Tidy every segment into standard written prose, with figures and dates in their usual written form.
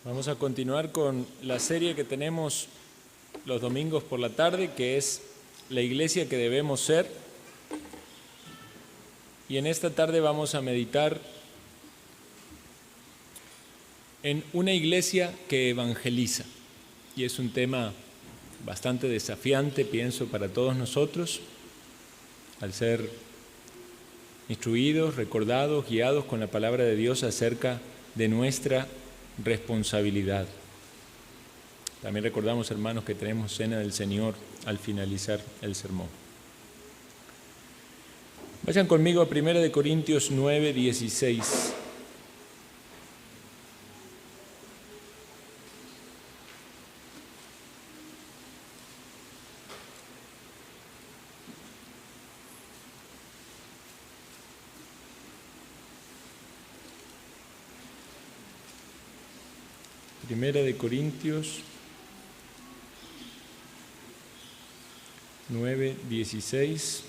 Vamos a continuar con la serie que tenemos los domingos por la tarde, que es la iglesia que debemos ser. Y en esta tarde vamos a meditar en una iglesia que evangeliza. Y es un tema bastante desafiante, pienso, para todos nosotros, al ser instruidos, recordados, guiados con la palabra de Dios acerca de nuestra responsabilidad. También recordamos, hermanos, que tenemos cena del Señor al finalizar el sermón. Vayan conmigo a 1 Corintios 9, 16. Primera de Corintios 9, 16.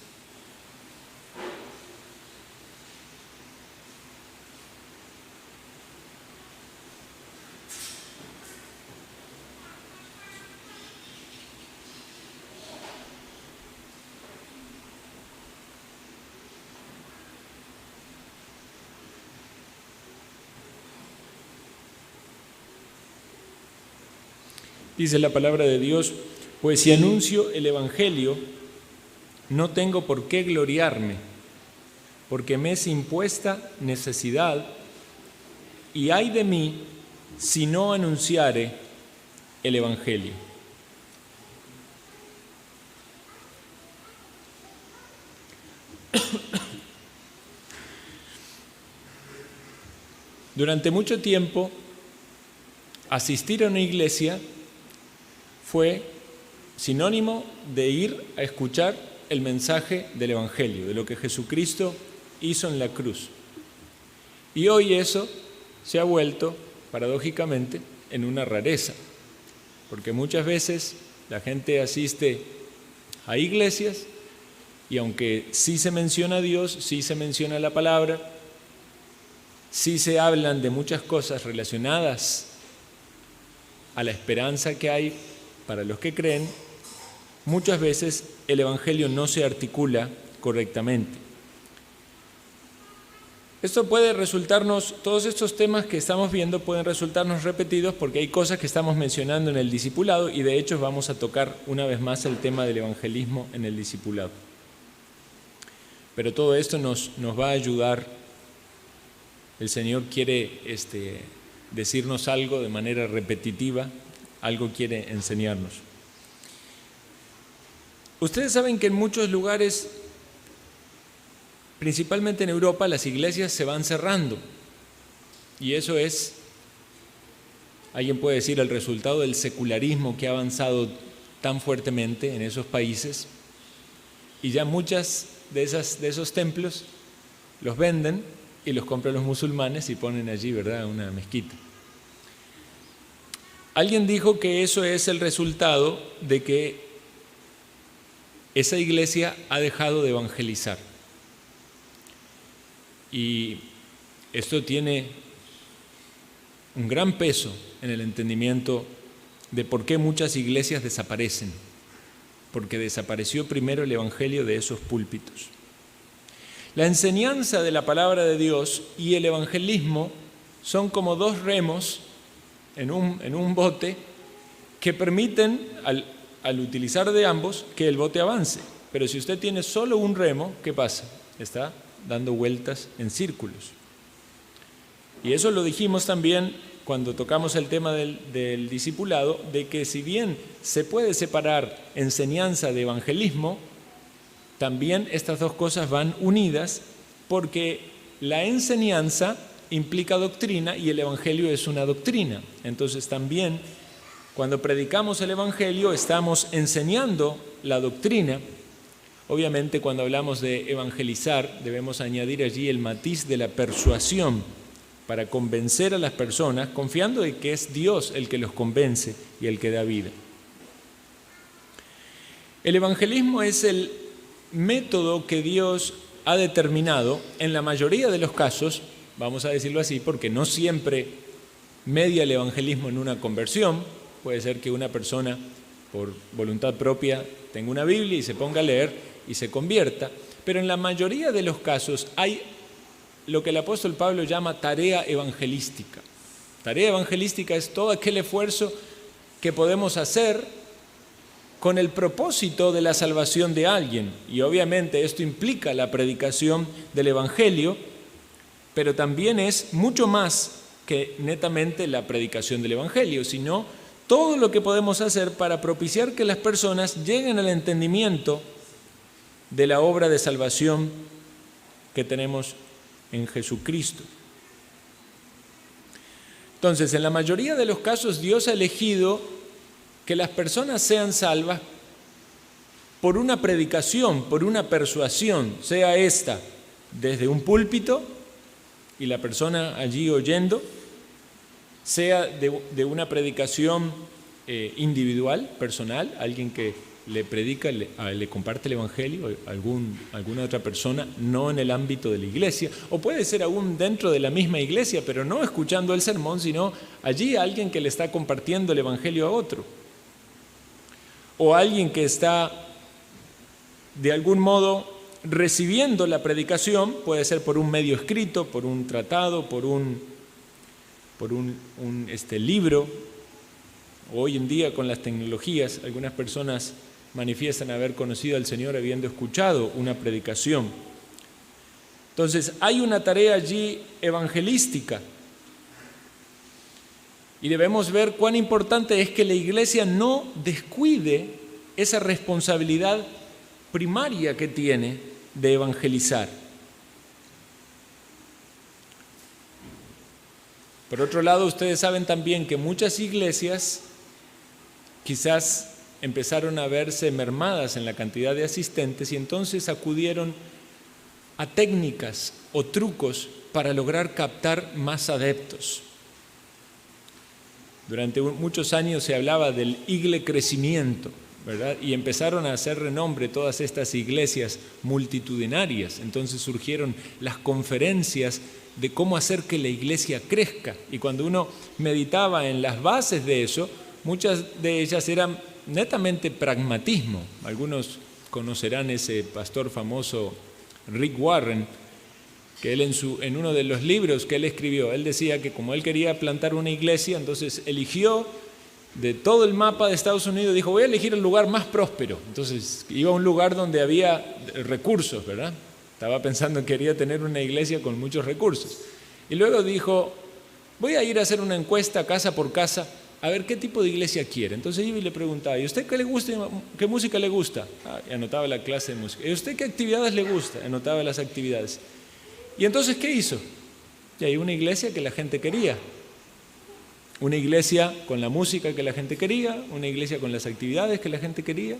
Dice la palabra de Dios: pues si anuncio el Evangelio, no tengo por qué gloriarme, porque me es impuesta necesidad, y ay de mí si no anunciare el Evangelio. Durante mucho tiempo, asistir a una iglesia fue sinónimo de ir a escuchar el mensaje del Evangelio, de lo que Jesucristo hizo en la cruz. Y hoy eso se ha vuelto, paradójicamente, en una rareza, porque muchas veces la gente asiste a iglesias y aunque sí se menciona a Dios, sí se menciona la palabra, sí se hablan de muchas cosas relacionadas a la esperanza que hay para los que creen, muchas veces el Evangelio no se articula correctamente. Esto puede resultarnos, todos estos temas que estamos viendo pueden resultarnos repetidos porque hay cosas que estamos mencionando en el discipulado y de hecho vamos a tocar una vez más el tema del evangelismo en el discipulado. Pero todo esto nos va a ayudar. El Señor quiere decirnos algo de manera repetitiva, algo quiere enseñarnos. Ustedes saben que en muchos lugares, principalmente en Europa, las iglesias se van cerrando. Y eso es, alguien puede decir, el resultado del secularismo que ha avanzado tan fuertemente en esos países. Y ya muchas de esos templos los venden y los compran los musulmanes y ponen allí, ¿verdad?, una mezquita. Alguien dijo que eso es el resultado de que esa iglesia ha dejado de evangelizar. Y esto tiene un gran peso en el entendimiento de por qué muchas iglesias desaparecen. Porque desapareció primero el evangelio de esos púlpitos. La enseñanza de la palabra de Dios y el evangelismo son como dos remos en un bote que permiten, al utilizar de ambos, que el bote avance. Pero si usted tiene solo un remo, ¿qué pasa? Está dando vueltas en círculos. Y eso lo dijimos también cuando tocamos el tema del discipulado, de que si bien se puede separar enseñanza de evangelismo, también estas dos cosas van unidas porque la enseñanza implica doctrina y el evangelio es una doctrina. Entonces también cuando predicamos el evangelio estamos enseñando la doctrina. Obviamente cuando hablamos de evangelizar debemos añadir allí el matiz de la persuasión para convencer a las personas, confiando en que es Dios el que los convence y el que da vida. El evangelismo es el método que Dios ha determinado en la mayoría de los casos, vamos a decirlo así, porque no siempre media el evangelismo en una conversión. Puede ser que una persona por voluntad propia tenga una Biblia y se ponga a leer y se convierta, pero en la mayoría de los casos hay lo que el apóstol Pablo llama tarea evangelística. Tarea evangelística es todo aquel esfuerzo que podemos hacer con el propósito de la salvación de alguien, y obviamente esto implica la predicación del evangelio, pero también es mucho más que netamente la predicación del evangelio, sino todo lo que podemos hacer para propiciar que las personas lleguen al entendimiento de la obra de salvación que tenemos en Jesucristo. Entonces, en la mayoría de los casos, Dios ha elegido que las personas sean salvas por una predicación, por una persuasión, sea esta desde un púlpito y la persona allí oyendo, sea de una predicación individual, personal, alguien que le predica, le comparte el evangelio a alguna otra persona, no en el ámbito de la iglesia, o puede ser aún dentro de la misma iglesia, pero no escuchando el sermón, sino allí alguien que le está compartiendo el evangelio a otro, o alguien que está de algún modo recibiendo la predicación, puede ser por un medio escrito, por un tratado, por un libro. Hoy en día con las tecnologías, algunas personas manifiestan haber conocido al Señor habiendo escuchado una predicación. Entonces, hay una tarea allí evangelística y debemos ver cuán importante es que la iglesia no descuide esa responsabilidad primaria que tiene de evangelizar. Por otro lado, ustedes saben también que muchas iglesias quizás empezaron a verse mermadas en la cantidad de asistentes y entonces acudieron a técnicas o trucos para lograr captar más adeptos. Durante muchos años se hablaba del iglecrecimiento, ¿verdad? Y empezaron a hacer renombre todas estas iglesias multitudinarias. Entonces surgieron las conferencias de cómo hacer que la iglesia crezca. Y cuando uno meditaba en las bases de eso, muchas de ellas eran netamente pragmatismo. Algunos conocerán ese pastor famoso Rick Warren, que él en uno de los libros que él escribió, él decía que como él quería plantar una iglesia, entonces eligió de todo el mapa de Estados Unidos, dijo, voy a elegir el lugar más próspero. Entonces iba a un lugar donde había recursos, ¿verdad? Estaba pensando que quería tener una iglesia con muchos recursos. Y luego dijo, voy a ir a hacer una encuesta casa por casa, a ver qué tipo de iglesia quiere. Entonces iba y le preguntaba, ¿y usted qué le gusta? ¿Qué música le gusta? Y anotaba la clase de música. ¿Y usted qué actividades le gusta? Anotaba las actividades. Y entonces, ¿qué hizo? Y hay una iglesia que la gente quería. Una iglesia con la música que la gente quería, una iglesia con las actividades que la gente quería.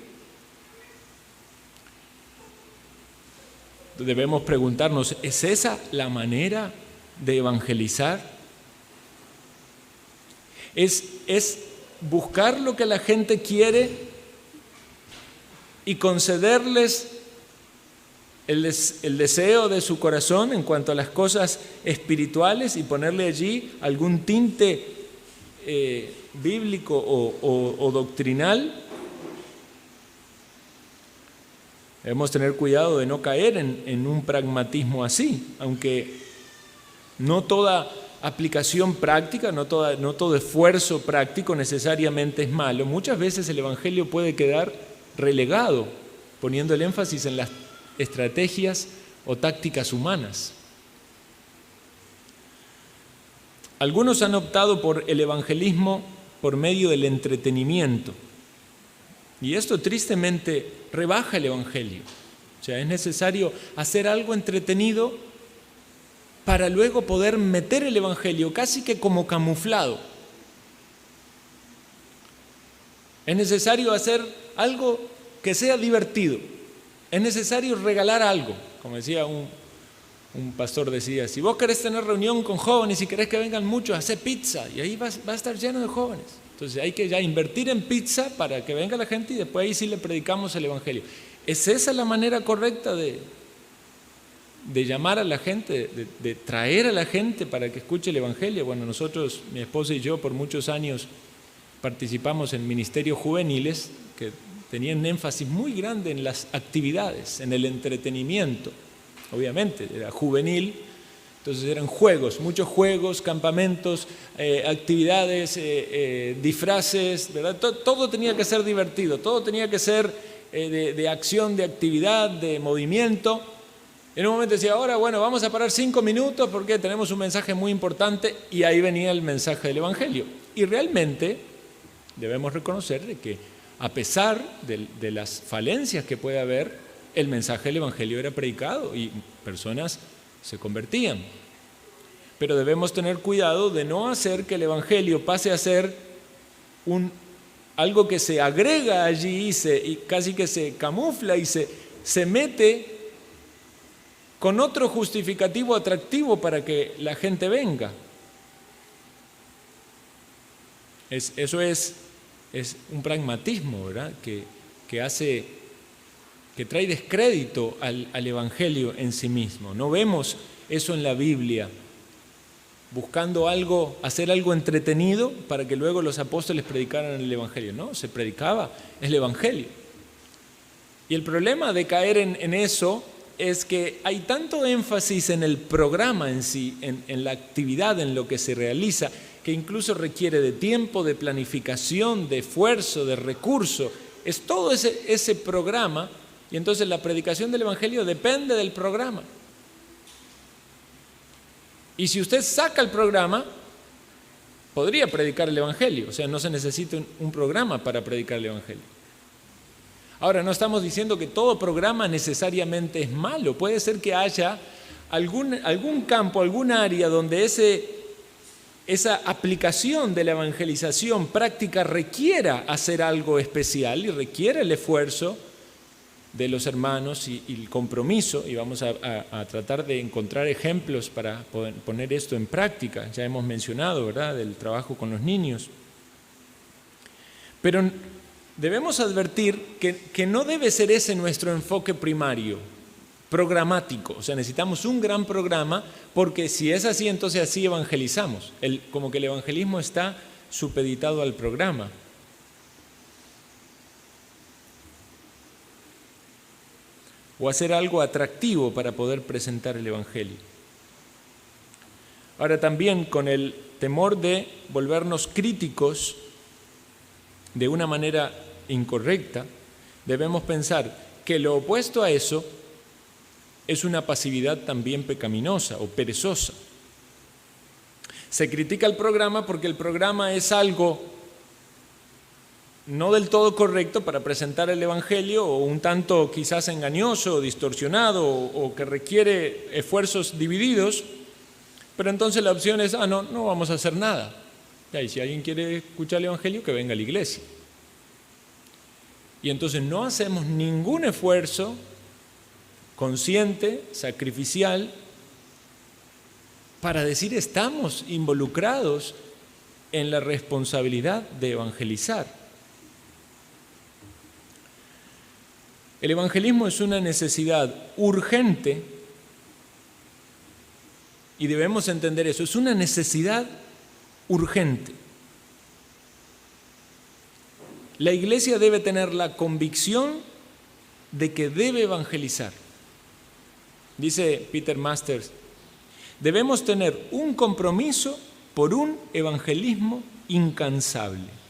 Debemos preguntarnos, ¿es esa la manera de evangelizar? ¿Es buscar lo que la gente quiere y concederles el deseo de su corazón en cuanto a las cosas espirituales y ponerle allí algún tinte bíblico o doctrinal? Debemos tener cuidado de no caer en un pragmatismo así, aunque no toda aplicación práctica, no todo esfuerzo práctico necesariamente es malo. Muchas veces el evangelio puede quedar relegado, poniendo el énfasis en las estrategias o tácticas humanas. Algunos han optado por el evangelismo por medio del entretenimiento. Y esto tristemente rebaja el evangelio. O sea, es necesario hacer algo entretenido para luego poder meter el evangelio casi que como camuflado. Es necesario hacer algo que sea divertido. Es necesario regalar algo. Como decía un pastor, decía, si vos querés tener reunión con jóvenes y querés que vengan muchos, hacé pizza y ahí va a estar lleno de jóvenes. Entonces hay que ya invertir en pizza para que venga la gente y después ahí sí le predicamos el evangelio. ¿Es esa la manera correcta de de llamar a la gente, de traer a la gente para que escuche el Evangelio. Bueno, nosotros, mi esposa y yo, por muchos años participamos en ministerios juveniles que tenían énfasis muy grande en las actividades, en el entretenimiento. Obviamente, era juvenil, entonces eran juegos, muchos juegos, campamentos, actividades, disfraces, ¿verdad? Todo tenía que ser divertido, todo tenía que ser de acción, de actividad, de movimiento. En un momento decía, ahora bueno, vamos a parar 5 minutos porque tenemos un mensaje muy importante, y ahí venía el mensaje del Evangelio. Y realmente debemos reconocer de que a pesar de las falencias que puede haber, el mensaje del Evangelio era predicado y personas se convertían. Pero debemos tener cuidado de no hacer que el Evangelio pase a ser algo que se agrega allí y casi que se camufla y se mete con otro justificativo atractivo para que la gente venga. Eso es un pragmatismo, ¿verdad? Que trae descrédito al Evangelio en sí mismo. No vemos eso en la Biblia, buscando hacer algo entretenido para que luego los apóstoles predicaran el Evangelio. No, se predicaba el Evangelio. Y el problema de caer en eso es que hay tanto énfasis en el programa en sí, en la actividad, en lo que se realiza, que incluso requiere de tiempo, de planificación, de esfuerzo, de recurso. Es todo ese programa, y entonces la predicación del Evangelio depende del programa. Y si usted saca el programa, podría predicar el Evangelio. O sea, no se necesita un programa para predicar el Evangelio. Ahora, no estamos diciendo que todo programa necesariamente es malo. Puede ser que haya algún campo, algún área donde esa aplicación de la evangelización práctica requiera hacer algo especial y requiere el esfuerzo de los hermanos y el compromiso, y vamos a tratar de encontrar ejemplos para poner esto en práctica. Ya hemos mencionado, ¿verdad?, del trabajo con los niños. Pero debemos advertir que no debe ser ese nuestro enfoque primario, programático. O sea, necesitamos un gran programa, porque si es así, entonces así evangelizamos. Como que el evangelismo está supeditado al programa. O hacer algo atractivo para poder presentar el Evangelio. Ahora, también con el temor de volvernos críticos de una manera incorrecta, debemos pensar que lo opuesto a eso es una pasividad también pecaminosa o perezosa. Se critica el programa porque el programa es algo no del todo correcto para presentar el Evangelio, o un tanto quizás engañoso o distorsionado, o que requiere esfuerzos divididos, pero entonces la opción es, no vamos a hacer nada. Y si alguien quiere escuchar el Evangelio, que venga a la iglesia. Y entonces no hacemos ningún esfuerzo consciente, sacrificial, para decir estamos involucrados en la responsabilidad de evangelizar. El evangelismo es una necesidad urgente y debemos entender eso, es una necesidad urgente. La iglesia debe tener la convicción de que debe evangelizar. Dice Peter Masters, debemos tener un compromiso por un evangelismo incansable.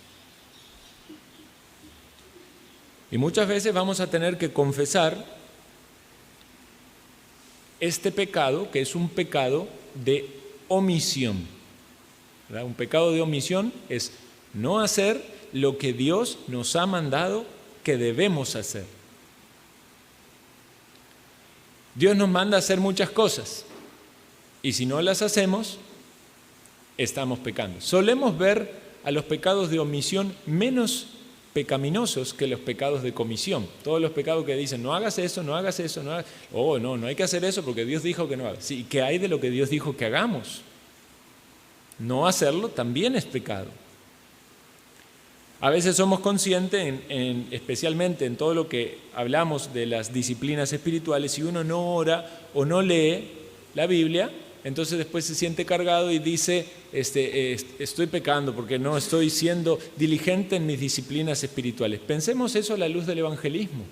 Y muchas veces vamos a tener que confesar este pecado, que es un pecado de omisión. ¿Verdad? Un pecado de omisión es no hacer lo que Dios nos ha mandado que debemos hacer. Dios nos manda a hacer muchas cosas, y si no las hacemos, estamos pecando. Solemos ver a los pecados de omisión menos pecaminosos que los pecados de comisión. Todos los pecados que dicen, no hagas eso, no hagas eso, no hay que hacer eso porque Dios dijo que no hagas. Sí, ¿qué hay de lo que Dios dijo que hagamos? No hacerlo también es pecado. A veces somos conscientes, especialmente en todo lo que hablamos de las disciplinas espirituales, si uno no ora o no lee la Biblia, entonces después se siente cargado y dice, estoy pecando porque no estoy siendo diligente en mis disciplinas espirituales. Pensemos eso a la luz del evangelismo.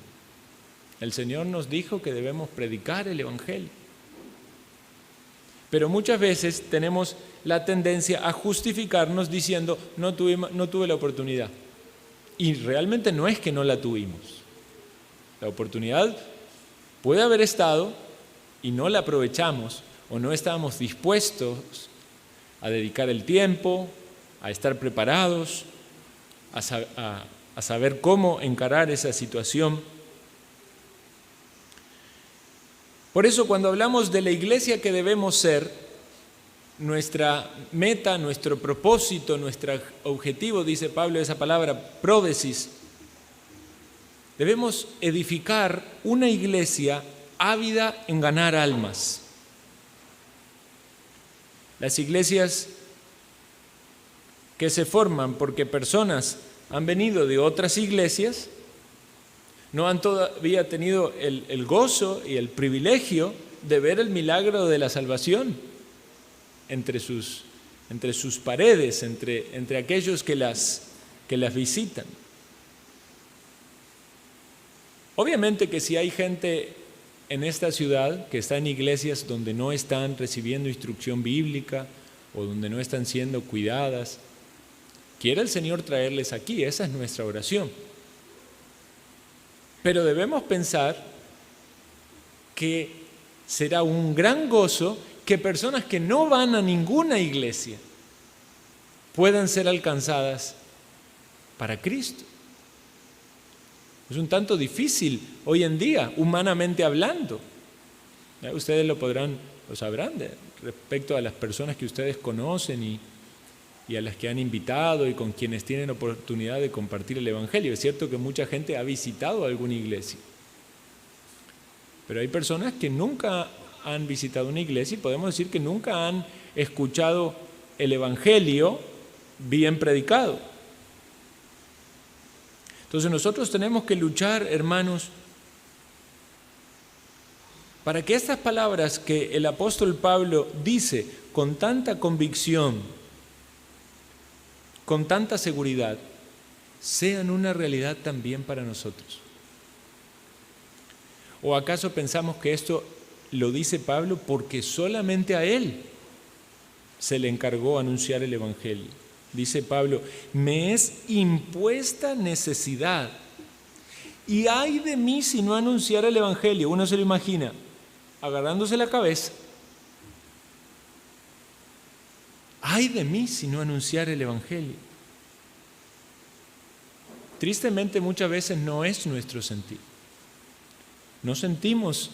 El Señor nos dijo que debemos predicar el evangelio. Pero muchas veces tenemos la tendencia a justificarnos diciendo, no tuve la oportunidad. Y realmente no es que no la tuvimos. La oportunidad puede haber estado y no la aprovechamos o no estábamos dispuestos a dedicar el tiempo, a estar preparados, a saber cómo encarar esa situación. Por eso cuando hablamos de la iglesia que debemos ser, nuestra meta, nuestro propósito, nuestro objetivo, dice Pablo, esa palabra pródesis, debemos edificar una iglesia ávida en ganar almas. Las iglesias que se forman porque personas han venido de otras iglesias no han todavía tenido el gozo y el privilegio de ver el milagro de la salvación entre sus paredes, entre aquellos que las visitan. Obviamente que si hay gente en esta ciudad que está en iglesias donde no están recibiendo instrucción bíblica o donde no están siendo cuidadas, quiere el Señor traerles aquí, esa es nuestra oración. Pero debemos pensar que será un gran gozo que personas que no van a ninguna iglesia puedan ser alcanzadas para Cristo. Es un tanto difícil hoy en día, humanamente hablando. Ustedes lo sabrán respecto a las personas que ustedes conocen y a las que han invitado y con quienes tienen oportunidad de compartir el evangelio. Es cierto que mucha gente ha visitado alguna iglesia, pero hay personas que nunca han visitado una iglesia y podemos decir que nunca han escuchado el evangelio bien predicado. Entonces nosotros tenemos que luchar, hermanos, para que estas palabras que el apóstol Pablo dice con tanta convicción, con tanta seguridad, sean una realidad también para nosotros. ¿O acaso pensamos que esto lo dice Pablo porque solamente a él se le encargó anunciar el evangelio? Dice Pablo, me es impuesta necesidad y ay de mí si no anunciara el evangelio. Uno se lo imagina agarrándose la cabeza. Ay de mí si no anunciara el evangelio. Tristemente muchas veces no es nuestro sentir. No sentimos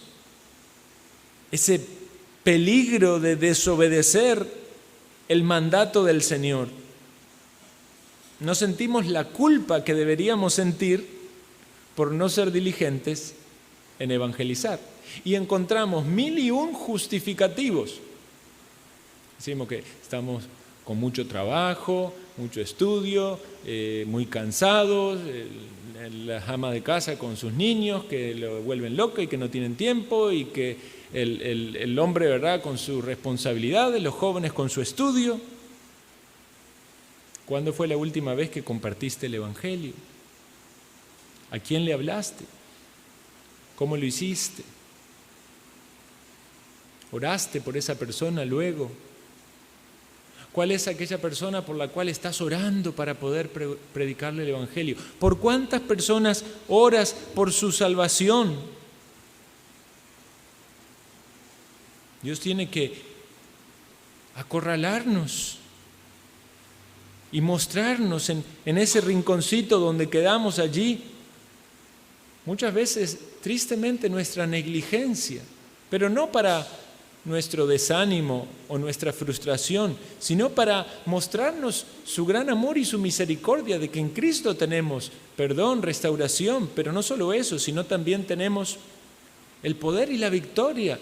ese peligro de desobedecer el mandato del Señor. No sentimos la culpa que deberíamos sentir por no ser diligentes en evangelizar. Y encontramos 1001 justificativos. Decimos que estamos con mucho trabajo, mucho estudio, muy cansados, las amas de casa con sus niños que lo vuelven loco y que no tienen tiempo, y que el hombre, ¿verdad?, con sus responsabilidades, los jóvenes con su estudio. ¿Cuándo fue la última vez que compartiste el evangelio? ¿A quién le hablaste? ¿Cómo lo hiciste? ¿Oraste por esa persona luego? ¿Cuál es aquella persona por la cual estás orando para poder predicarle el evangelio? ¿Por cuántas personas oras por su salvación? Dios tiene que acorralarnos y mostrarnos en ese rinconcito donde quedamos allí. Muchas veces, tristemente, nuestra negligencia, pero no para nuestro desánimo o nuestra frustración, sino para mostrarnos su gran amor y su misericordia de que en Cristo tenemos perdón, restauración, pero no solo eso, sino también tenemos el poder y la victoria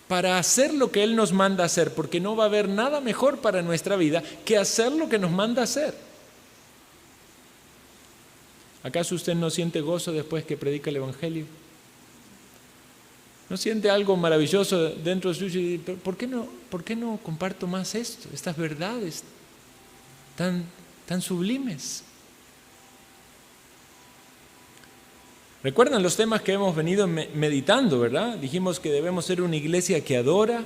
para hacer lo que Él nos manda hacer, porque no va a haber nada mejor para nuestra vida que hacer lo que nos manda hacer. ¿Acaso usted no siente gozo después que predica el Evangelio? ¿No siente algo maravilloso dentro suyo? Y ¿por qué no comparto más esto, estas verdades tan sublimes? ¿Recuerdan los temas que hemos venido meditando, verdad? Dijimos que debemos ser una iglesia que adora,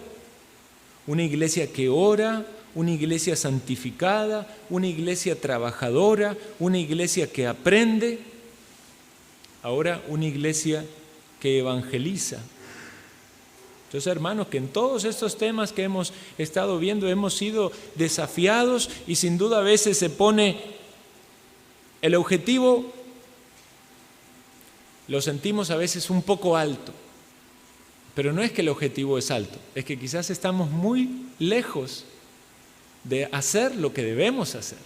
una iglesia que ora, una iglesia santificada, una iglesia trabajadora, una iglesia que aprende, ahora una iglesia que evangeliza. Entonces, hermanos, que en todos estos temas que hemos estado viendo hemos sido desafiados y sin duda a veces se pone el objetivo, lo sentimos a veces un poco alto, pero no es que el objetivo es alto, es que quizás estamos muy lejos de hacer lo que debemos hacer.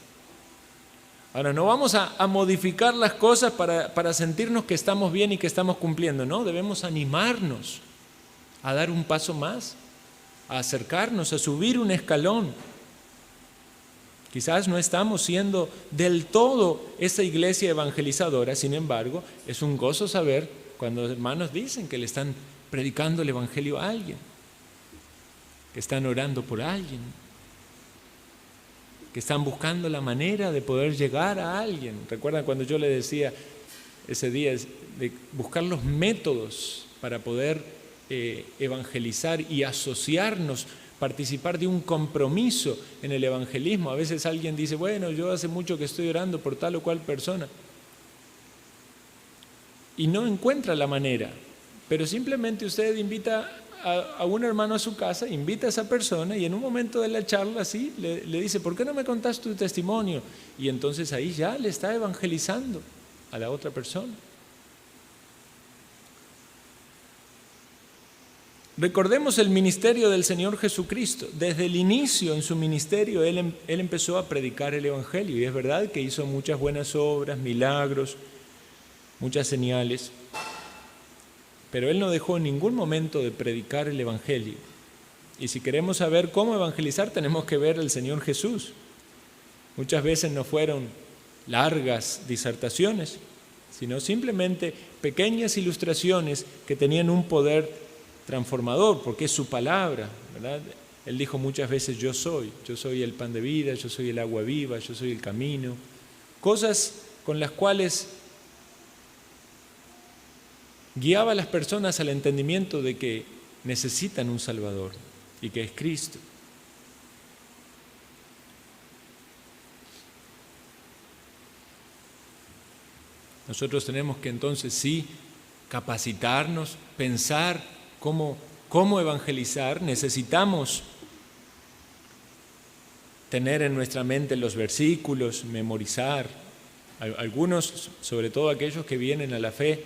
Ahora, no vamos a modificar las cosas para sentirnos que estamos bien y que estamos cumpliendo, no, debemos animarnos a dar un paso más, a acercarnos, a subir un escalón. Quizás no estamos siendo del todo esa iglesia evangelizadora, sin embargo, es un gozo saber cuando hermanos dicen que le están predicando el Evangelio a alguien, que están orando por alguien, que están buscando la manera de poder llegar a alguien. ¿Recuerdan cuando yo le decía ese día de buscar los métodos para poder evangelizar y asociarnos, participar de un compromiso en el evangelismo? A veces alguien dice, bueno, yo hace mucho que estoy orando por tal o cual persona, y no encuentra la manera, pero simplemente usted invita a un hermano a su casa, invita a esa persona y en un momento de la charla así le dice, ¿por qué no me contás tu testimonio? Y entonces ahí ya le está evangelizando a la otra persona. Recordemos el ministerio del Señor Jesucristo. Desde el inicio en su ministerio Él empezó a predicar el Evangelio, y es verdad que hizo muchas buenas obras, milagros, muchas señales, pero Él no dejó en ningún momento de predicar el Evangelio. Y si queremos saber cómo evangelizar, tenemos que ver al Señor Jesús. Muchas veces no fueron largas disertaciones, sino simplemente pequeñas ilustraciones que tenían un poder transformador, porque es su palabra, ¿verdad? Él dijo muchas veces, yo soy el pan de vida, yo soy el agua viva, yo soy el camino. Cosas con las cuales guiaba a las personas al entendimiento de que necesitan un Salvador y que es Cristo. Nosotros tenemos que entonces sí capacitarnos, pensar cómo evangelizar. Necesitamos tener en nuestra mente los versículos, memorizar. Algunos, sobre todo aquellos que vienen a la fe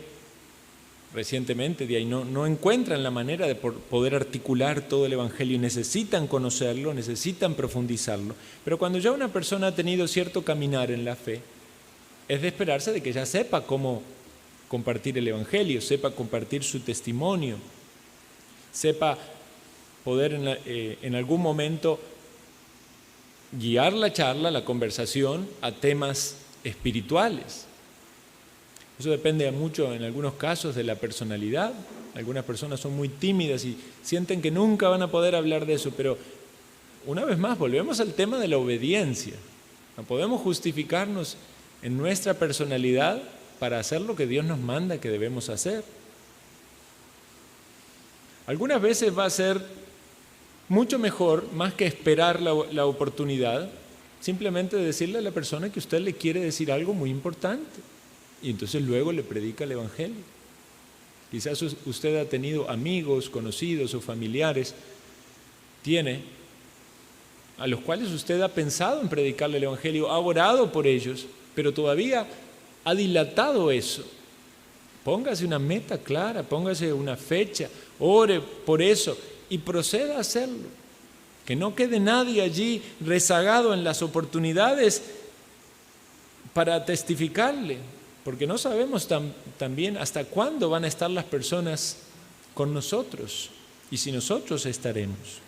recientemente, de ahí no encuentran la manera de poder articular todo el Evangelio y necesitan conocerlo, necesitan profundizarlo. Pero cuando ya una persona ha tenido cierto caminar en la fe, es de esperarse de que ya sepa cómo compartir el Evangelio, sepa compartir su testimonio, sepa poder en algún momento guiar la charla, la conversación a temas espirituales. Eso depende mucho en algunos casos de la personalidad. Algunas personas son muy tímidas y sienten que nunca van a poder hablar de eso, pero una vez más volvemos al tema de la obediencia. No podemos justificarnos en nuestra personalidad para hacer lo que Dios nos manda que debemos hacer. Algunas veces va a ser mucho mejor, más que esperar la oportunidad, simplemente decirle a la persona que usted le quiere decir algo muy importante y entonces luego le predica el Evangelio. Quizás usted ha tenido amigos, conocidos o familiares, a los cuales usted ha pensado en predicarle el Evangelio, ha orado por ellos, pero todavía ha dilatado eso. Póngase una meta clara, póngase una fecha, ore por eso y proceda a hacerlo. Que no quede nadie allí rezagado en las oportunidades para testificarle, porque no sabemos también hasta cuándo van a estar las personas con nosotros y si nosotros estaremos.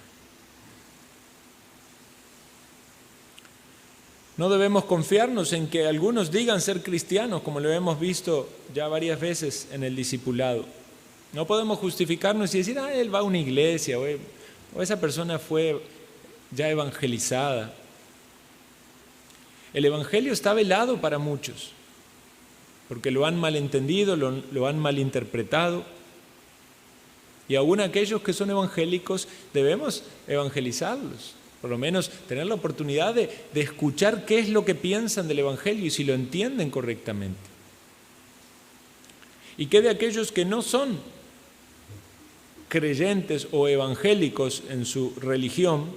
No debemos confiarnos en que algunos digan ser cristianos, como lo hemos visto ya varias veces en el discipulado. No podemos justificarnos y decir, él va a una iglesia, o esa persona fue ya evangelizada. El evangelio está velado para muchos, porque lo han malentendido, lo han malinterpretado. Y aún aquellos que son evangélicos debemos evangelizarlos, por lo menos tener la oportunidad de escuchar qué es lo que piensan del evangelio y si lo entienden correctamente. ¿Y qué de aquellos que no son creyentes o evangélicos en su religión?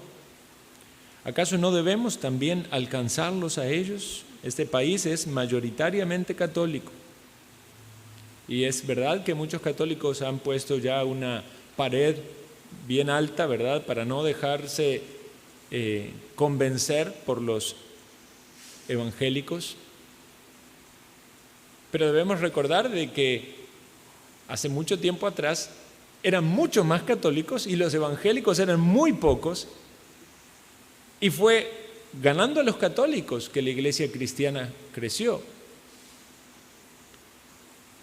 ¿Acaso no debemos también alcanzarlos a ellos? Este país es mayoritariamente católico. Y es verdad que muchos católicos han puesto ya una pared bien alta, ¿verdad?, para no dejarse convencer por los evangélicos. Pero debemos recordar de que hace mucho tiempo atrás eran muchos más católicos y los evangélicos eran muy pocos, y fue ganando a los católicos que la iglesia cristiana creció.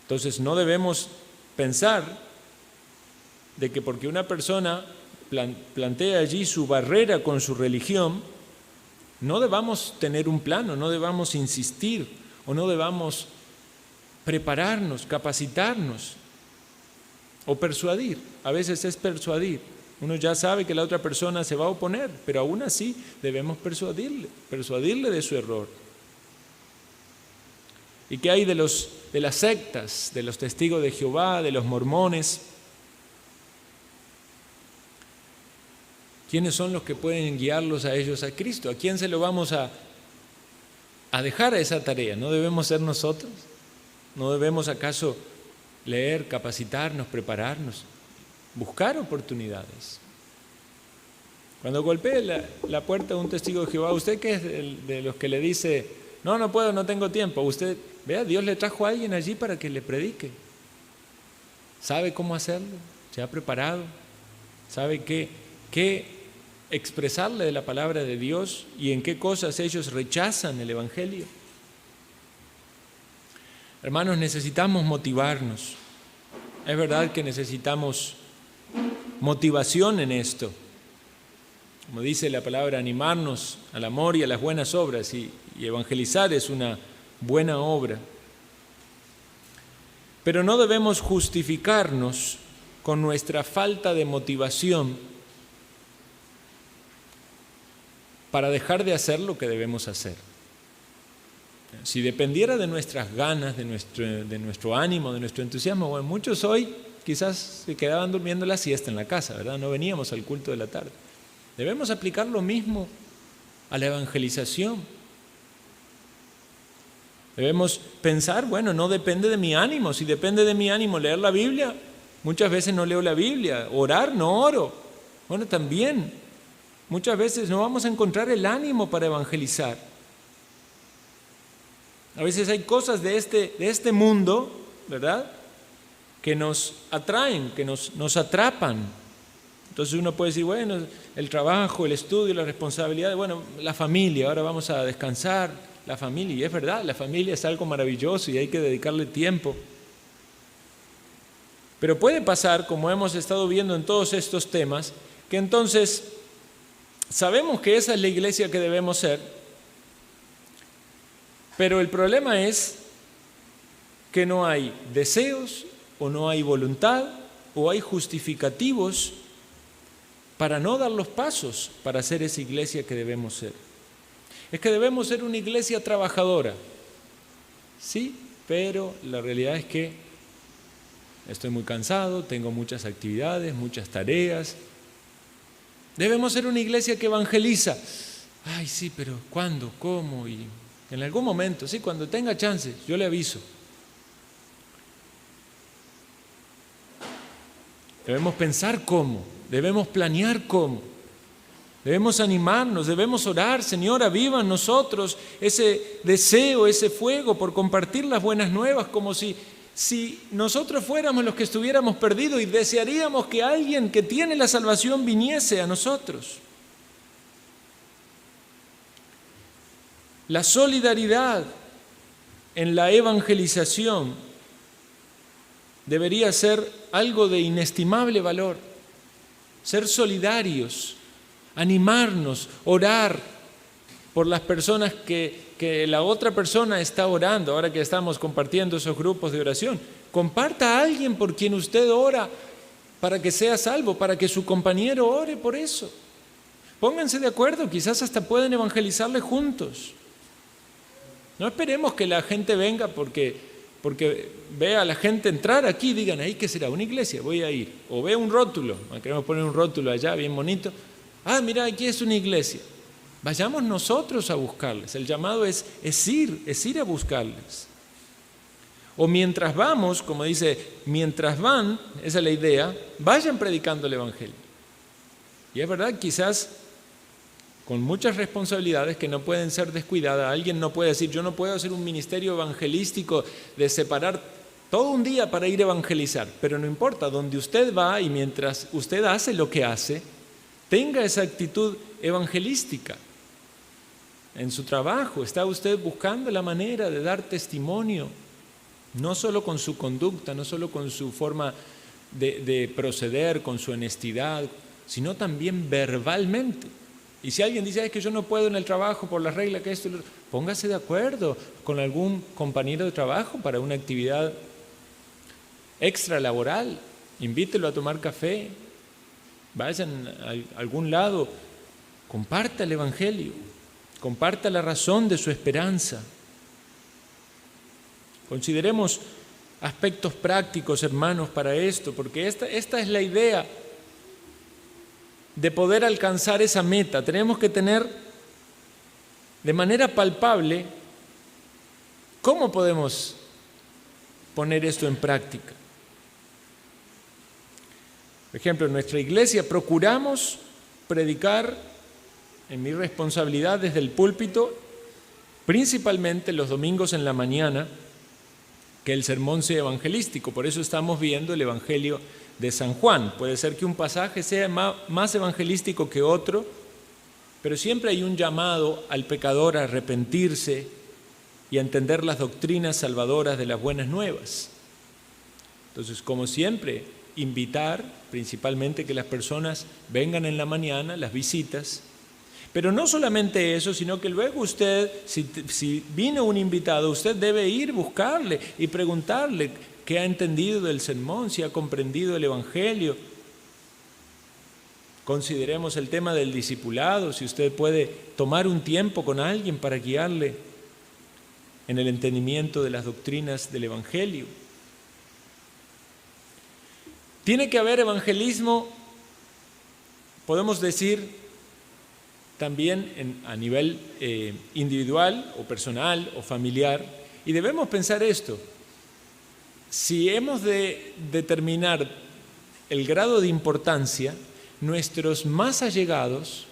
Entonces no debemos pensar de que porque una persona plantea allí su barrera con su religión, no debamos tener un plano, no debamos insistir o no debamos prepararnos, capacitarnos o persuadir. A veces es persuadir. Uno ya sabe que la otra persona se va a oponer, pero aún así debemos persuadirle de su error. ¿Y qué hay de las sectas, de los testigos de Jehová, de los mormones? ¿Quiénes son los que pueden guiarlos a ellos a Cristo? ¿A quién se lo vamos a dejar a esa tarea? ¿No debemos ser nosotros? ¿No debemos acaso leer, capacitarnos, prepararnos, buscar oportunidades? Cuando golpee la puerta de un testigo de Jehová, ¿usted qué es de los que le dice, no puedo, no tengo tiempo? Usted, vea, Dios le trajo a alguien allí para que le predique. ¿Sabe cómo hacerlo? ¿Se ha preparado? ¿Sabe qué expresarle de la palabra de Dios y en qué cosas ellos rechazan el evangelio? Hermanos, necesitamos motivarnos. Es verdad que necesitamos motivación en esto. Como dice la palabra, animarnos al amor y a las buenas obras, y evangelizar es una buena obra. Pero no debemos justificarnos con nuestra falta de motivación para dejar de hacer lo que debemos hacer. Si dependiera de nuestras ganas, de nuestro ánimo, de nuestro entusiasmo, bueno, muchos hoy quizás se quedaban durmiendo la siesta en la casa, ¿verdad? No veníamos al culto de la tarde. Debemos aplicar lo mismo a la evangelización. Debemos pensar, bueno, no depende de mi ánimo. Si depende de mi ánimo leer la Biblia, muchas veces no leo la Biblia. Orar, no oro. Bueno, también muchas veces no vamos a encontrar el ánimo para evangelizar. A veces hay cosas de este mundo, ¿verdad?, que nos atraen, que nos atrapan. Entonces uno puede decir, bueno, el trabajo, el estudio, la responsabilidad, bueno, la familia, ahora vamos a descansar, la familia. Y es verdad, la familia es algo maravilloso y hay que dedicarle tiempo. Pero puede pasar, como hemos estado viendo en todos estos temas, que entonces sabemos que esa es la iglesia que debemos ser, pero el problema es que no hay deseos o no hay voluntad o hay justificativos para no dar los pasos para ser esa iglesia que debemos ser. Es que debemos ser una iglesia trabajadora, sí, pero la realidad es que estoy muy cansado, tengo muchas actividades, muchas tareas. Debemos ser una iglesia que evangeliza. Ay, sí, pero ¿cuándo? ¿Cómo? Y en algún momento, sí, cuando tenga chance, yo le aviso. Debemos pensar cómo, debemos planear cómo, debemos animarnos, debemos orar, Señor, aviva en nosotros ese deseo, ese fuego por compartir las buenas nuevas, como si nosotros fuéramos los que estuviéramos perdidos y desearíamos que alguien que tiene la salvación viniese a nosotros. La solidaridad en la evangelización debería ser algo de inestimable valor. Ser solidarios, animarnos, orar por las personas que la otra persona está orando. Ahora que estamos compartiendo esos grupos de oración, comparta a alguien por quien usted ora para que sea salvo, para que su compañero ore por eso. Pónganse de acuerdo, quizás hasta pueden evangelizarle juntos. No esperemos que la gente venga porque vea a la gente entrar aquí y digan, ¿ahí qué será? ¿Una iglesia? Voy a ir. O vea un rótulo, queremos poner un rótulo allá bien bonito. Ah, mira, aquí es una iglesia. Vayamos nosotros a buscarles. El llamado es ir a buscarles. O mientras vamos, como dice, mientras van, esa es la idea, vayan predicando el evangelio. Y es verdad, quizás con muchas responsabilidades que no pueden ser descuidadas. Alguien no puede decir, yo no puedo hacer un ministerio evangelístico de separar todo un día para ir a evangelizar. Pero no importa, donde usted va y mientras usted hace lo que hace, tenga esa actitud evangelística. En su trabajo está usted buscando la manera de dar testimonio, no solo con su conducta, no solo con su forma de proceder, con su honestidad, sino también verbalmente. Y si alguien dice, es que yo no puedo en el trabajo por la regla que esto, póngase de acuerdo con algún compañero de trabajo para una actividad extralaboral, invítelo a tomar café, vayan a algún lado, comparta el evangelio, comparta la razón de su esperanza. Consideremos aspectos prácticos, hermanos, para esto, porque esta es la idea de poder alcanzar esa meta. Tenemos que tener de manera palpable cómo podemos poner esto en práctica. Por ejemplo, en nuestra iglesia procuramos predicar en mi responsabilidad desde el púlpito, principalmente los domingos en la mañana, que el sermón sea evangelístico. Por eso estamos viendo el Evangelio de San Juan. Puede ser que un pasaje sea más evangelístico que otro, pero siempre hay un llamado al pecador a arrepentirse y a entender las doctrinas salvadoras de las buenas nuevas. Entonces, como siempre, invitar principalmente que las personas vengan en la mañana, las visitas, pero no solamente eso, sino que luego usted, si vino un invitado, usted debe ir, buscarle y preguntarle qué ha entendido del sermón, si ha comprendido el evangelio. Consideremos el tema del discipulado, si usted puede tomar un tiempo con alguien para guiarle en el entendimiento de las doctrinas del evangelio. Tiene que haber evangelismo, podemos decir, también a nivel individual o personal o familiar, y debemos pensar esto: si hemos de determinar el grado de importancia, nuestros más allegados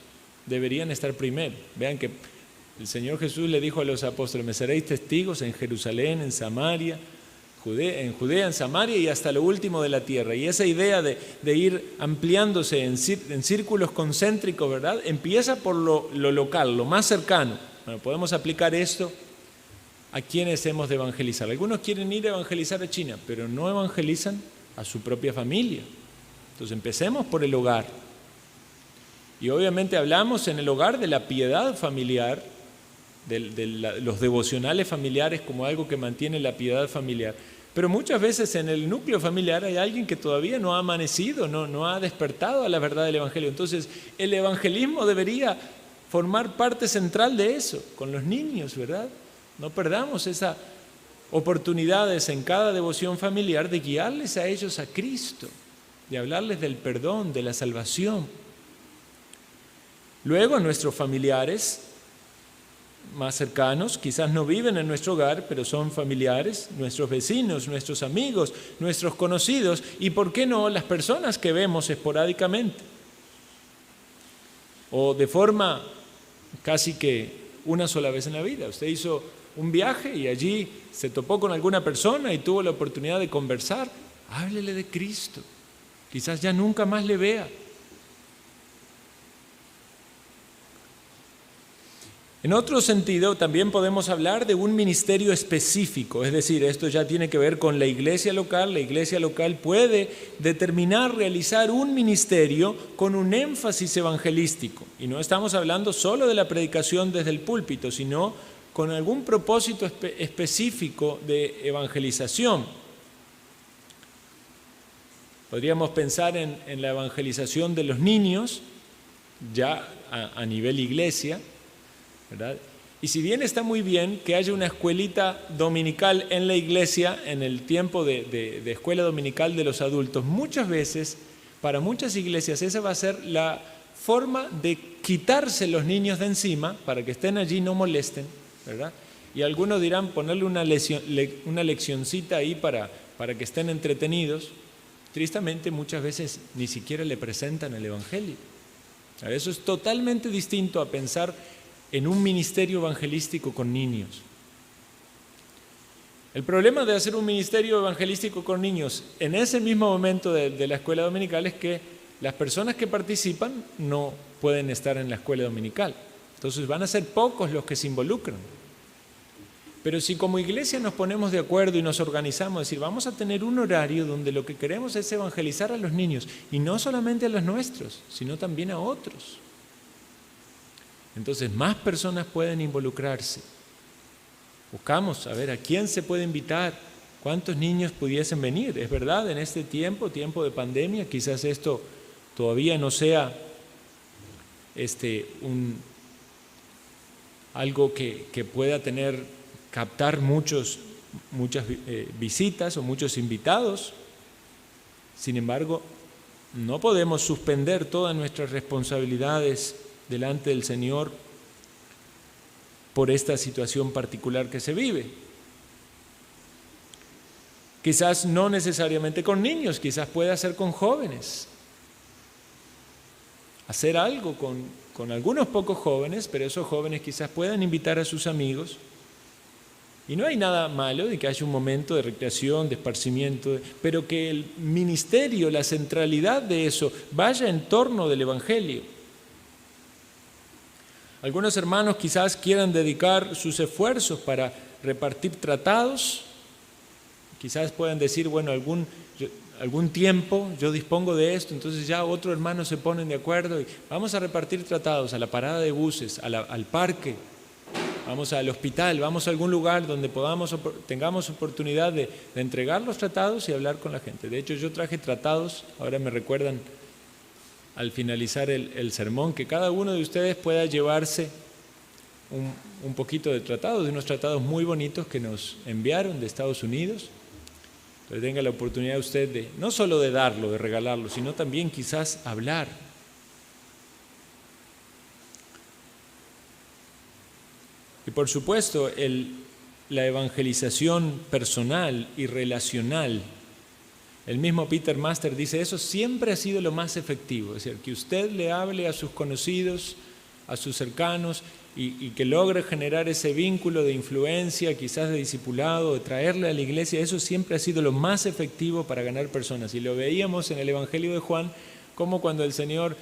deberían estar primero. Vean que el Señor Jesús le dijo a los apóstoles, me seréis testigos en Jerusalén, en Samaria, en Judea, en Samaria y hasta lo último de la tierra. Y esa idea de ir ampliándose en círculos concéntricos, ¿verdad?, empieza por lo local, lo más cercano. Bueno, podemos aplicar esto a quienes hemos de evangelizar. Algunos quieren ir a evangelizar a China, pero no evangelizan a su propia familia. Entonces empecemos por el hogar. Y obviamente hablamos en el hogar de la piedad familiar, los devocionales familiares como algo que mantiene la piedad familiar. Pero muchas veces en el núcleo familiar hay alguien que todavía no ha amanecido, no ha despertado a la verdad del evangelio. Entonces el evangelismo debería formar parte central de eso, con los niños, ¿verdad? No perdamos esas oportunidades en cada devoción familiar de guiarles a ellos a Cristo, de hablarles del perdón, de la salvación. Luego nuestros familiares más cercanos, quizás no viven en nuestro hogar, pero son familiares, nuestros vecinos, nuestros amigos, nuestros conocidos y, ¿por qué no?, las personas que vemos esporádicamente o de forma casi que una sola vez en la vida. Usted hizo un viaje y allí se topó con alguna persona y tuvo la oportunidad de conversar. Háblele de Cristo, quizás ya nunca más le vea. En otro sentido, también podemos hablar de un ministerio específico, es decir, esto ya tiene que ver con la iglesia local. La iglesia local puede determinar realizar un ministerio con un énfasis evangelístico. Y no estamos hablando solo de la predicación desde el púlpito, sino con algún propósito específico de evangelización. Podríamos pensar en la evangelización de los niños, ya a nivel iglesia, ¿verdad? Y si bien está muy bien que haya una escuelita dominical en la iglesia, en el tiempo de escuela dominical de los adultos, muchas veces, para muchas iglesias, esa va a ser la forma de quitarse los niños de encima, para que estén allí y no molesten, ¿verdad? Y algunos dirán ponerle una leccioncita ahí para que estén entretenidos. Tristemente, muchas veces ni siquiera le presentan el Evangelio. Eso es totalmente distinto a pensar en un ministerio evangelístico con niños. El problema de hacer un ministerio evangelístico con niños en ese mismo momento de la escuela dominical es que las personas que participan no pueden estar en la escuela dominical. Entonces van a ser pocos los que se involucran. Pero si como iglesia nos ponemos de acuerdo y nos organizamos, es decir, vamos a tener un horario donde lo que queremos es evangelizar a los niños, y no solamente a los nuestros, sino también a otros. Entonces más personas pueden involucrarse. Buscamos a ver a quién se puede invitar, cuántos niños pudiesen venir. Es verdad, en este tiempo de pandemia, quizás esto todavía no sea algo que pueda captar muchas visitas o muchos invitados. Sin embargo, no podemos suspender todas nuestras responsabilidades delante del Señor por esta situación particular que se vive. Quizás no necesariamente con niños, quizás pueda ser con jóvenes. Hacer algo con algunos pocos jóvenes, pero esos jóvenes quizás puedan invitar a sus amigos. Y no hay nada malo de que haya un momento de recreación, de esparcimiento, pero que el ministerio, la centralidad de eso, vaya en torno del Evangelio. Algunos hermanos quizás quieran dedicar sus esfuerzos para repartir tratados. Quizás puedan decir, bueno, algún tiempo yo dispongo de esto, entonces ya otros hermanos se ponen de acuerdo y vamos a repartir tratados a la parada de buses, al parque, vamos al hospital, vamos a algún lugar donde tengamos oportunidad de entregar los tratados y hablar con la gente. De hecho, yo traje tratados, ahora me recuerdan al finalizar el sermón, que cada uno de ustedes pueda llevarse un poquito de tratados, de unos tratados muy bonitos que nos enviaron de Estados Unidos. Entonces tenga la oportunidad usted de, no solo de darlo, de regalarlo, sino también quizás hablar. Y por supuesto, la evangelización personal y relacional. El mismo Peter Master dice, eso siempre ha sido lo más efectivo, es decir, que usted le hable a sus conocidos, a sus cercanos, y que logre generar ese vínculo de influencia, quizás de discipulado, de traerle a la iglesia. Eso siempre ha sido lo más efectivo para ganar personas. Y lo veíamos en el Evangelio de Juan, como cuando el Señor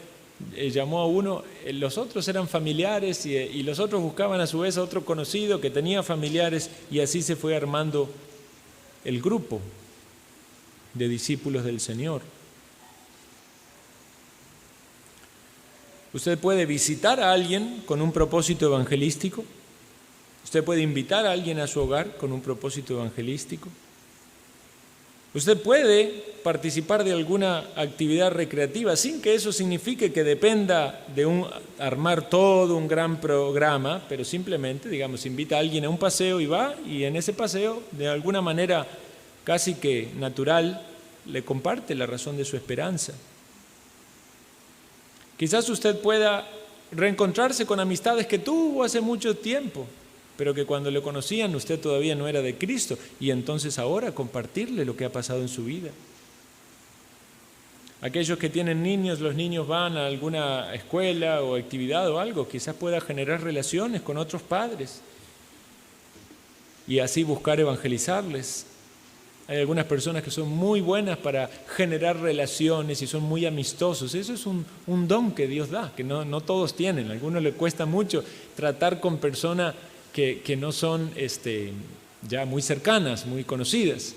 llamó a uno, los otros eran familiares y los otros buscaban a su vez a otro conocido que tenía familiares, y así se fue armando el grupo de discípulos del Señor. Usted puede visitar a alguien con un propósito evangelístico. Usted puede invitar a alguien a su hogar con un propósito evangelístico. Usted puede participar de alguna actividad recreativa sin que eso signifique que dependa de armar todo un gran programa, pero simplemente, digamos, invita a alguien a un paseo y va, y en ese paseo, de alguna manera casi que natural, le comparte la razón de su esperanza. Quizás usted pueda reencontrarse con amistades que tuvo hace mucho tiempo, pero que cuando le conocían usted todavía no era de Cristo, y entonces ahora compartirle lo que ha pasado en su vida. Aquellos que tienen niños, los niños van a alguna escuela o actividad o algo, quizás pueda generar relaciones con otros padres y así buscar evangelizarles. Hay algunas personas que son muy buenas para generar relaciones y son muy amistosos. Eso es un don que Dios da, que no todos tienen. A algunos les cuesta mucho tratar con personas que no son ya muy cercanas, muy conocidas.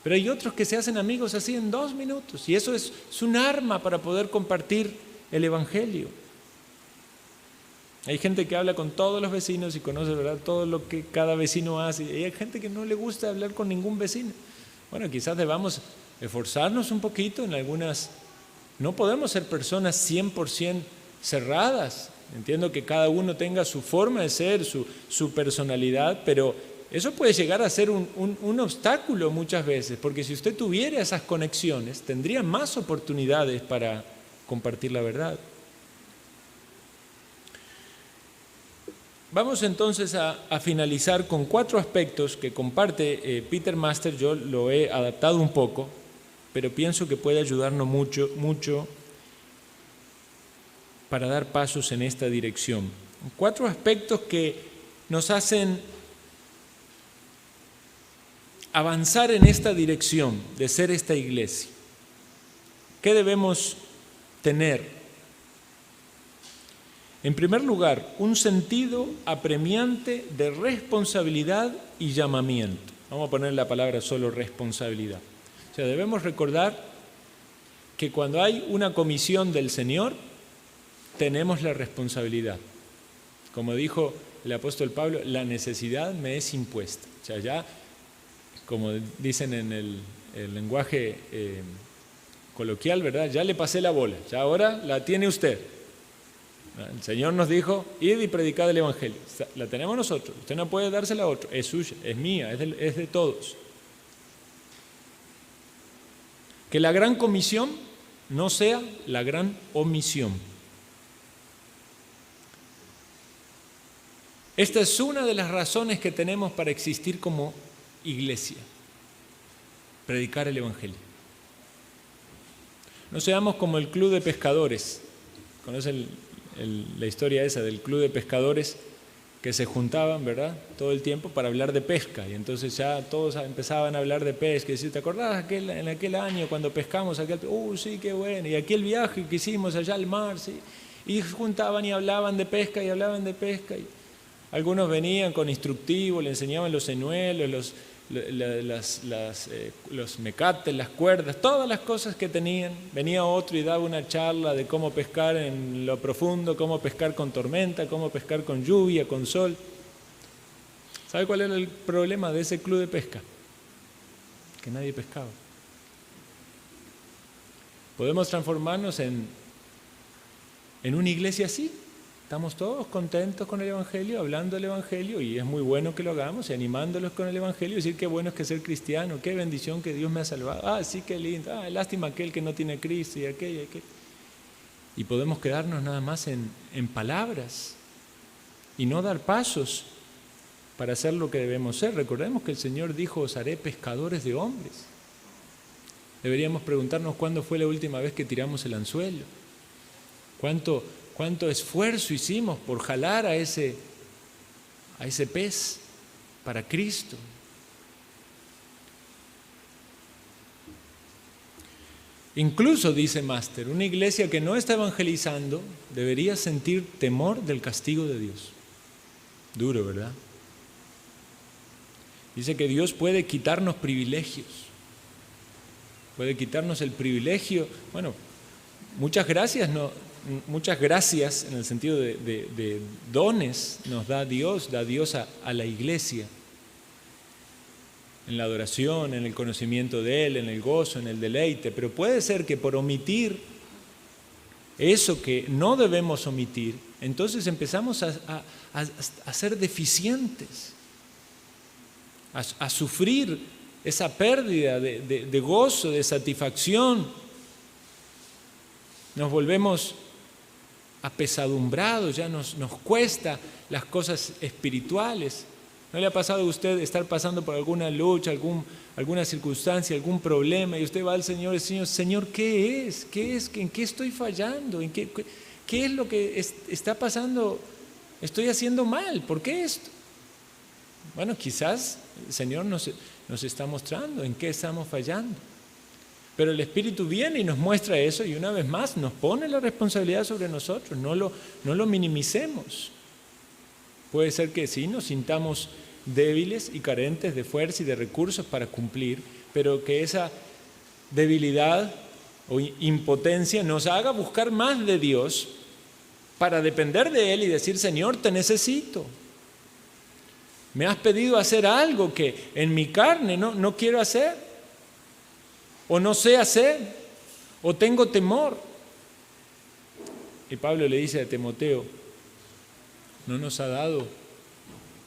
Pero hay otros que se hacen amigos así en 2 minutos. Y eso es un arma para poder compartir el Evangelio. Hay gente que habla con todos los vecinos y conoce, ¿verdad?, todo lo que cada vecino hace. Y hay gente que no le gusta hablar con ningún vecino. Bueno, quizás debamos esforzarnos un poquito en algunas. No podemos ser personas 100% cerradas. Entiendo que cada uno tenga su forma de ser, su personalidad, pero eso puede llegar a ser un obstáculo muchas veces, porque si usted tuviera esas conexiones, tendría más oportunidades para compartir la verdad. Vamos entonces a finalizar con 4 aspectos que comparte Peter Master. Yo lo he adaptado un poco, pero pienso que puede ayudarnos mucho para dar pasos en esta dirección. 4 aspectos que nos hacen avanzar en esta dirección de ser esta iglesia. ¿Qué debemos tener? En primer lugar, un sentido apremiante de responsabilidad y llamamiento. Vamos a poner la palabra solo responsabilidad. O sea, debemos recordar que cuando hay una comisión del Señor, tenemos la responsabilidad. Como dijo el apóstol Pablo, la necesidad me es impuesta. O sea, ya, como dicen en el lenguaje coloquial, ¿verdad?, ya le pasé la bola, ya ahora la tiene usted. El Señor nos dijo, id y predicad el Evangelio. La tenemos nosotros, usted no puede dársela a otro, es suya, es mía, es de todos. Que la gran comisión no sea la gran omisión. Esta es una de las razones que tenemos para existir como iglesia, predicar el Evangelio. No seamos como el club de pescadores. ¿Conocen la historia esa del club de pescadores que se juntaban, ¿verdad?, todo el tiempo para hablar de pesca? Y entonces ya todos empezaban a hablar de pesca y decían, ¿te acordás en aquel año cuando pescamos aquel? Sí, qué bueno. Y aquel viaje que hicimos allá al mar, sí. Y juntaban y hablaban de pesca y hablaban de pesca. Y algunos venían con instructivos, le enseñaban los señuelos, los mecates, las cuerdas, todas las cosas que tenían. Venía otro y daba una charla de cómo pescar en lo profundo, cómo pescar con tormenta, cómo pescar con lluvia, con sol. ¿Sabe cuál era el problema de ese club de pesca? Que nadie pescaba. ¿Podemos transformarnos en una iglesia así? Estamos todos contentos con el Evangelio, hablando del Evangelio, y es muy bueno que lo hagamos, y animándolos con el Evangelio, decir qué bueno es que ser cristiano, qué bendición que Dios me ha salvado, sí, qué lindo, lástima aquel que no tiene Cristo y aquel. Y podemos quedarnos nada más en palabras y no dar pasos para hacer lo que debemos ser. Recordemos que el Señor dijo, os haré pescadores de hombres. Deberíamos preguntarnos cuándo fue la última vez que tiramos el anzuelo, cuánto esfuerzo hicimos por jalar a ese pez para Cristo. Incluso, dice Master, una iglesia que no está evangelizando debería sentir temor del castigo de Dios. Duro, ¿verdad? Dice que Dios puede quitarnos privilegios, puede quitarnos el privilegio. Bueno, muchas gracias en el sentido de dones nos da Dios a la iglesia, en la adoración, en el conocimiento de Él, en el gozo, en el deleite, pero puede ser que por omitir eso que no debemos omitir, entonces empezamos a ser deficientes, a sufrir esa pérdida de gozo, de satisfacción. Nos volvemos apesadumbrados, ya nos cuesta las cosas espirituales. ¿No le ha pasado a usted estar pasando por alguna lucha, alguna circunstancia, algún problema, y usted va al Señor y dice, Señor, ¿qué es? ¿En qué estoy fallando? ¿Qué es lo que está pasando? ¿Estoy haciendo mal? ¿Por qué esto? Bueno, quizás el Señor nos está mostrando en qué estamos fallando. Pero el Espíritu viene y nos muestra eso y una vez más nos pone la responsabilidad sobre nosotros, no lo minimicemos. Puede ser que sí, nos sintamos débiles y carentes de fuerza y de recursos para cumplir, pero que esa debilidad o impotencia nos haga buscar más de Dios para depender de Él y decir: Señor, te necesito. Me has pedido hacer algo que en mi carne no quiero hacer, o no sé hacer, o tengo temor. Y Pablo le dice a Timoteo: no nos ha dado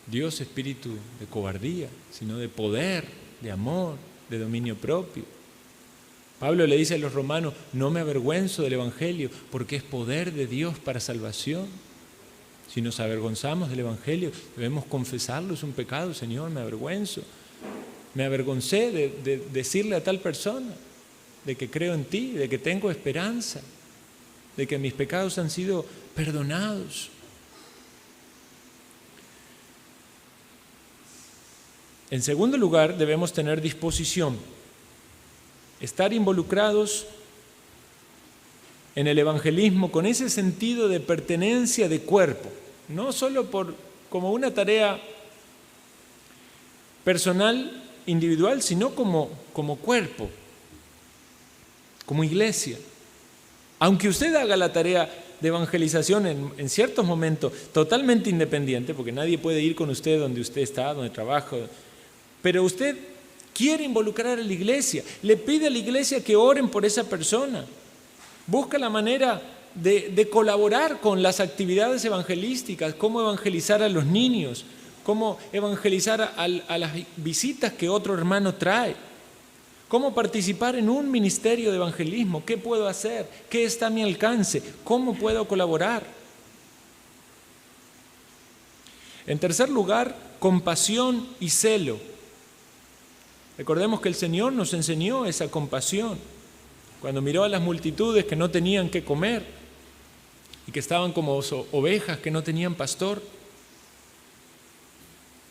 Dios espíritu de cobardía, sino de poder, de amor, de dominio propio. Pablo le dice a los romanos: no me avergüenzo del Evangelio, porque es poder de Dios para salvación. Si nos avergonzamos del Evangelio, debemos confesarlo, es un pecado. Señor, me avergüenzo. Me avergoncé de decirle a tal persona de que creo en ti, de que tengo esperanza, de que mis pecados han sido perdonados. En segundo lugar, debemos tener disposición, estar involucrados en el evangelismo con ese sentido de pertenencia de cuerpo, no solo como una tarea personal, individual, sino como cuerpo, como iglesia. Aunque usted haga la tarea de evangelización en ciertos momentos totalmente independiente, porque nadie puede ir con usted donde usted está, donde trabaja, pero usted quiere involucrar a la iglesia, le pide a la iglesia que oren por esa persona, busca la manera de colaborar con las actividades evangelísticas, cómo evangelizar a los niños, cómo evangelizar a las visitas que otro hermano trae, cómo participar en un ministerio de evangelismo, qué puedo hacer, qué está a mi alcance, cómo puedo colaborar. En tercer lugar, compasión y celo. Recordemos que el Señor nos enseñó esa compasión cuando miró a las multitudes que no tenían qué comer y que estaban como ovejas que no tenían pastor.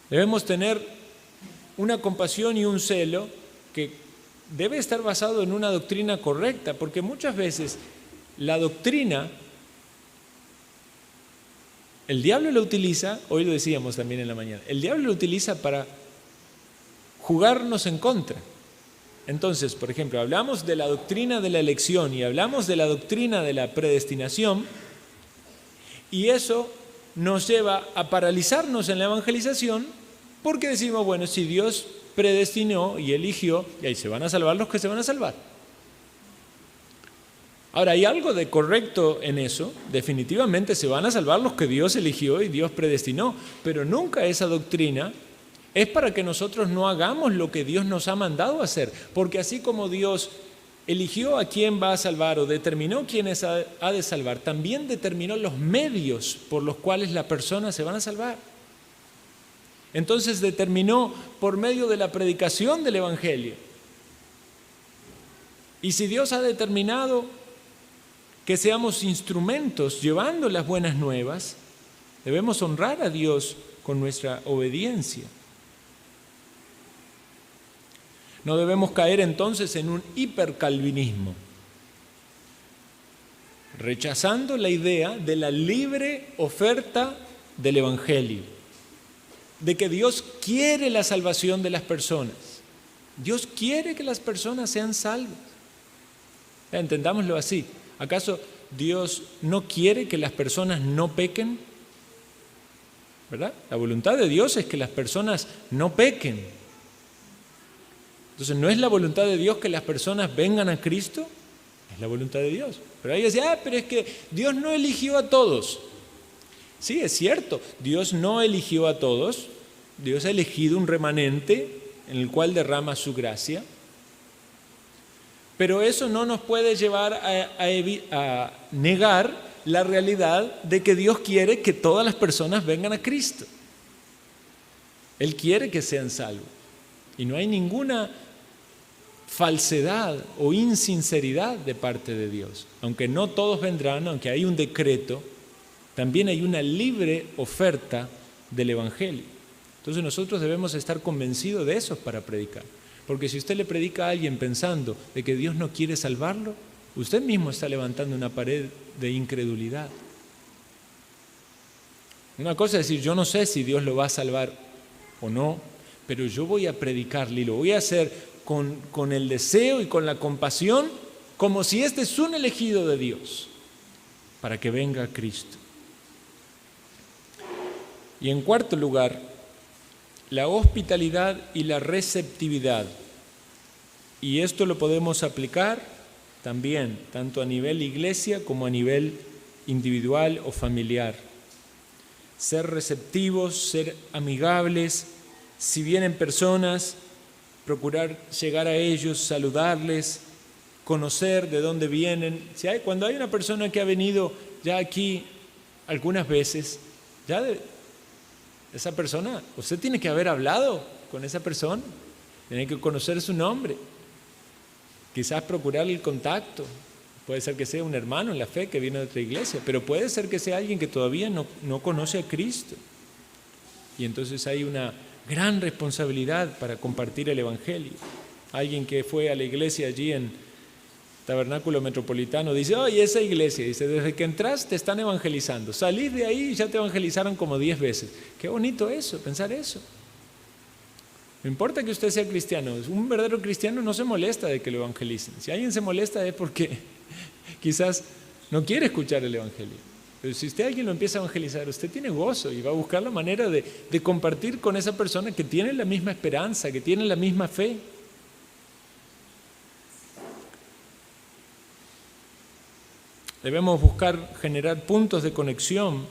Debemos tener una compasión y un celo que debe estar basado en una doctrina correcta, porque muchas veces la doctrina, el diablo la utiliza, hoy lo decíamos también en la mañana, el diablo lo utiliza para jugarnos en contra. Entonces, por ejemplo, hablamos de la doctrina de la elección y hablamos de la doctrina de la predestinación, y eso nos lleva a paralizarnos en la evangelización, porque decimos: bueno, si Dios predestinó y eligió, y ahí se van a salvar los que se van a salvar. Ahora, hay algo de correcto en eso, definitivamente se van a salvar los que Dios eligió y Dios predestinó, pero nunca esa doctrina es para que nosotros no hagamos lo que Dios nos ha mandado hacer, porque así como Dios eligió a quién va a salvar o determinó quiénes ha de salvar, también determinó los medios por los cuales las personas se van a salvar. Entonces determinó por medio de la predicación del Evangelio. Y si Dios ha determinado que seamos instrumentos llevando las buenas nuevas, debemos honrar a Dios con nuestra obediencia. No debemos caer entonces en un hipercalvinismo, rechazando la idea de la libre oferta del Evangelio, de que Dios quiere la salvación de las personas. Dios quiere que las personas sean salvas. Entendámoslo así. ¿Acaso Dios no quiere que las personas no pequen? ¿Verdad? La voluntad de Dios es que las personas no pequen. Entonces, ¿no es la voluntad de Dios que las personas vengan a Cristo? Es la voluntad de Dios. Pero ahí dice: pero es que Dios no eligió a todos. Sí, es cierto, Dios no eligió a todos. Dios ha elegido un remanente en el cual derrama su gracia. Pero eso no nos puede llevar a negar la realidad de que Dios quiere que todas las personas vengan a Cristo. Él quiere que sean salvos. Y no hay ninguna falsedad o insinceridad de parte de Dios. Aunque no todos vendrán, aunque hay un decreto, también hay una libre oferta del Evangelio. Entonces nosotros debemos estar convencidos de eso para predicar. Porque si usted le predica a alguien pensando de que Dios no quiere salvarlo, usted mismo está levantando una pared de incredulidad. Una cosa es decir, yo no sé si Dios lo va a salvar o no, pero yo voy a predicarle y lo voy a hacer con el deseo y con la compasión, como si este es un elegido de Dios, para que venga Cristo. Y en cuarto lugar, la hospitalidad y la receptividad. Y esto lo podemos aplicar también, tanto a nivel iglesia como a nivel individual o familiar. Ser receptivos, ser amigables, si vienen personas, procurar llegar a ellos, saludarles, conocer de dónde vienen. Cuando hay una persona que ha venido ya aquí algunas veces, esa persona, usted tiene que haber hablado con esa persona, tiene que conocer su nombre, quizás procurar el contacto. Puede ser que sea un hermano en la fe que viene de otra iglesia, pero puede ser que sea alguien que todavía no conoce a Cristo. Y entonces hay una gran responsabilidad para compartir el Evangelio. Alguien que fue a la iglesia allí en Tabernáculo Metropolitano dice, oye, esa iglesia, dice, desde que entras te están evangelizando, salís de ahí y ya te evangelizaron como 10 veces. Qué bonito eso, pensar eso. No importa que usted sea cristiano, un verdadero cristiano no se molesta de que lo evangelicen. Si alguien se molesta es porque quizás no quiere escuchar el Evangelio. Pero si usted a alguien lo empieza a evangelizar, usted tiene gozo y va a buscar la manera de compartir con esa persona que tiene la misma esperanza, que tiene la misma fe. Debemos buscar generar puntos de conexión.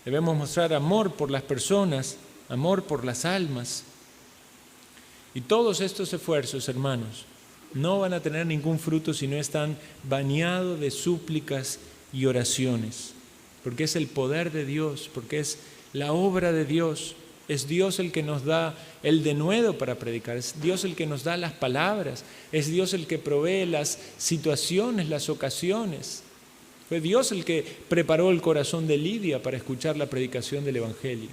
Debemos mostrar amor por las personas, amor por las almas. Y todos estos esfuerzos, hermanos, no van a tener ningún fruto si no están bañados de súplicas y oraciones, porque es el poder de Dios, porque es la obra de Dios. Es Dios el que nos da el denuedo para predicar, es Dios el que nos da las palabras, es Dios el que provee las situaciones, las ocasiones. Fue Dios el que preparó el corazón de Lidia para escuchar la predicación del Evangelio.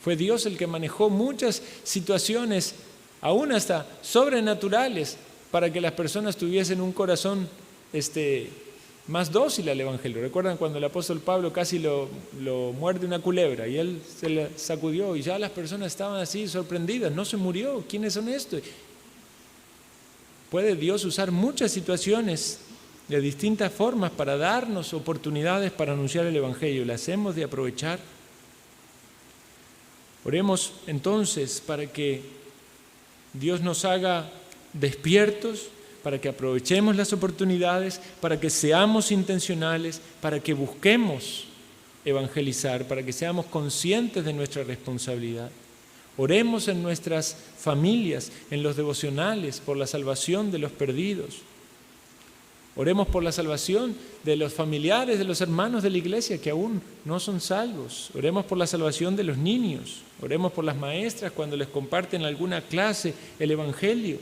Fue Dios el que manejó muchas situaciones, aún hasta sobrenaturales, para que las personas tuviesen un corazón más dócil al Evangelio. ¿Recuerdan cuando el apóstol Pablo casi lo muerde una culebra y él se la sacudió y ya las personas estaban así sorprendidas? No se murió. ¿Quiénes son estos? Puede Dios usar muchas situaciones de distintas formas para darnos oportunidades para anunciar el Evangelio. ¿Las hemos de aprovechar? Oremos entonces para que Dios nos haga despiertos, para que aprovechemos las oportunidades, para que seamos intencionales, para que busquemos evangelizar, para que seamos conscientes de nuestra responsabilidad. Oremos en nuestras familias, en los devocionales, por la salvación de los perdidos. Oremos por la salvación de los familiares, de los hermanos de la iglesia que aún no son salvos. Oremos por la salvación de los niños. Oremos por las maestras cuando les comparten alguna clase el Evangelio.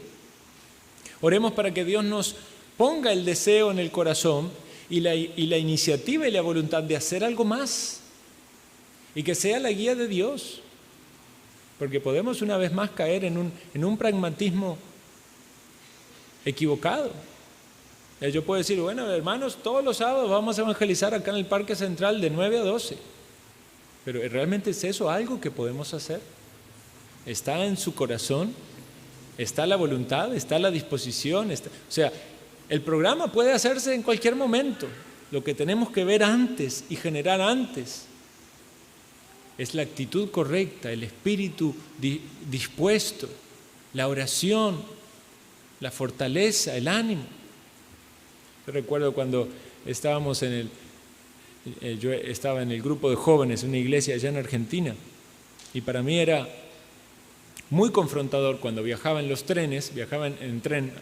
Oremos para que Dios nos ponga el deseo en el corazón y la iniciativa y la voluntad de hacer algo más. Y que sea la guía de Dios. Porque podemos una vez más caer en un pragmatismo equivocado. Yo puedo decir, bueno, hermanos, todos los sábados vamos a evangelizar acá en el Parque Central de 9 a 12. Pero ¿realmente es eso algo que podemos hacer? ¿Está en su corazón? ¿Está la voluntad? ¿Está la disposición? O sea, el programa puede hacerse en cualquier momento. Lo que tenemos que ver antes y generar antes es la actitud correcta, el espíritu dispuesto, la oración, la fortaleza, el ánimo. Yo recuerdo cuando yo estaba en el grupo de jóvenes en una iglesia allá en Argentina y para mí era muy confrontador cuando viajaba en los trenes, viajaba en tren,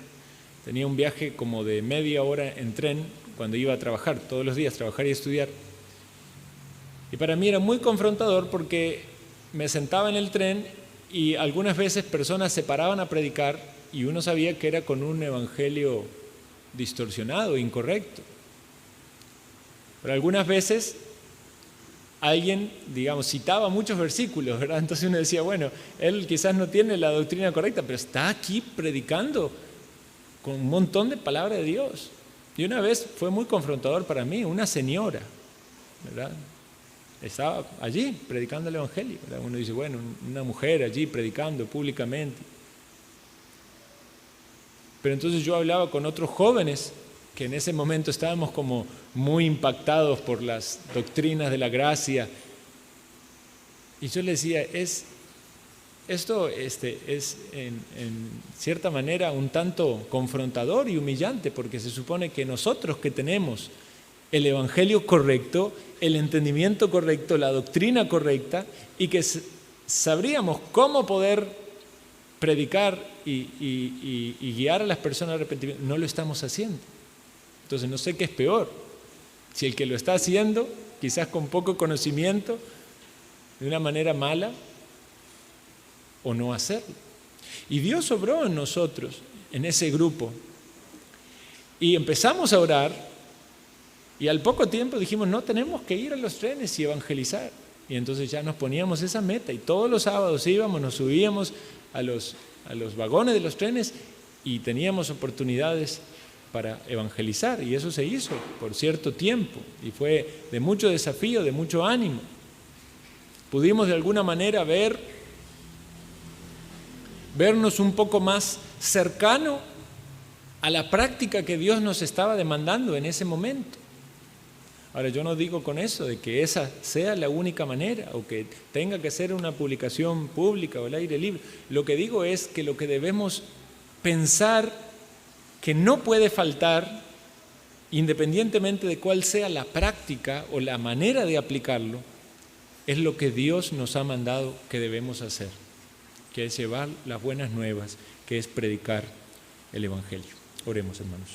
tenía un viaje como de media hora en tren cuando iba a trabajar, todos los días trabajar y estudiar. Y para mí era muy confrontador porque me sentaba en el tren y algunas veces personas se paraban a predicar y uno sabía que era con un evangelio distorsionado, incorrecto. Pero algunas veces alguien, digamos, citaba muchos versículos, ¿verdad? Entonces uno decía, bueno, él quizás no tiene la doctrina correcta, pero está aquí predicando con un montón de palabra de Dios. Y una vez fue muy confrontador para mí, una señora, ¿verdad? Estaba allí predicando el Evangelio, ¿verdad? Uno dice, bueno, una mujer allí predicando públicamente. Pero entonces yo hablaba con otros jóvenes que en ese momento estábamos como muy impactados por las doctrinas de la gracia. Y yo les decía, esto es en cierta manera un tanto confrontador y humillante, porque se supone que nosotros que tenemos el Evangelio correcto, el entendimiento correcto, la doctrina correcta, y que sabríamos cómo poder predicar y guiar a las personas al arrepentimiento, no lo estamos haciendo. Entonces no sé qué es peor, si el que lo está haciendo, quizás con poco conocimiento, de una manera mala, o no hacerlo. Y Dios obró en nosotros, en ese grupo, y empezamos a orar, y al poco tiempo dijimos, no, tenemos que ir a los trenes y evangelizar. Y entonces ya nos poníamos esa meta, y todos los sábados íbamos, nos subíamos a los vagones de los trenes y teníamos oportunidades para evangelizar, y eso se hizo por cierto tiempo, y fue de mucho desafío, de mucho ánimo. Pudimos de alguna manera vernos un poco más cercano a la práctica que Dios nos estaba demandando en ese momento. Ahora, yo no digo con eso de que esa sea la única manera o que tenga que ser una publicación pública o al aire libre. Lo que digo es que lo que debemos pensar que no puede faltar, independientemente de cuál sea la práctica o la manera de aplicarlo, es lo que Dios nos ha mandado que debemos hacer, que es llevar las buenas nuevas, que es predicar el Evangelio. Oremos, hermanos.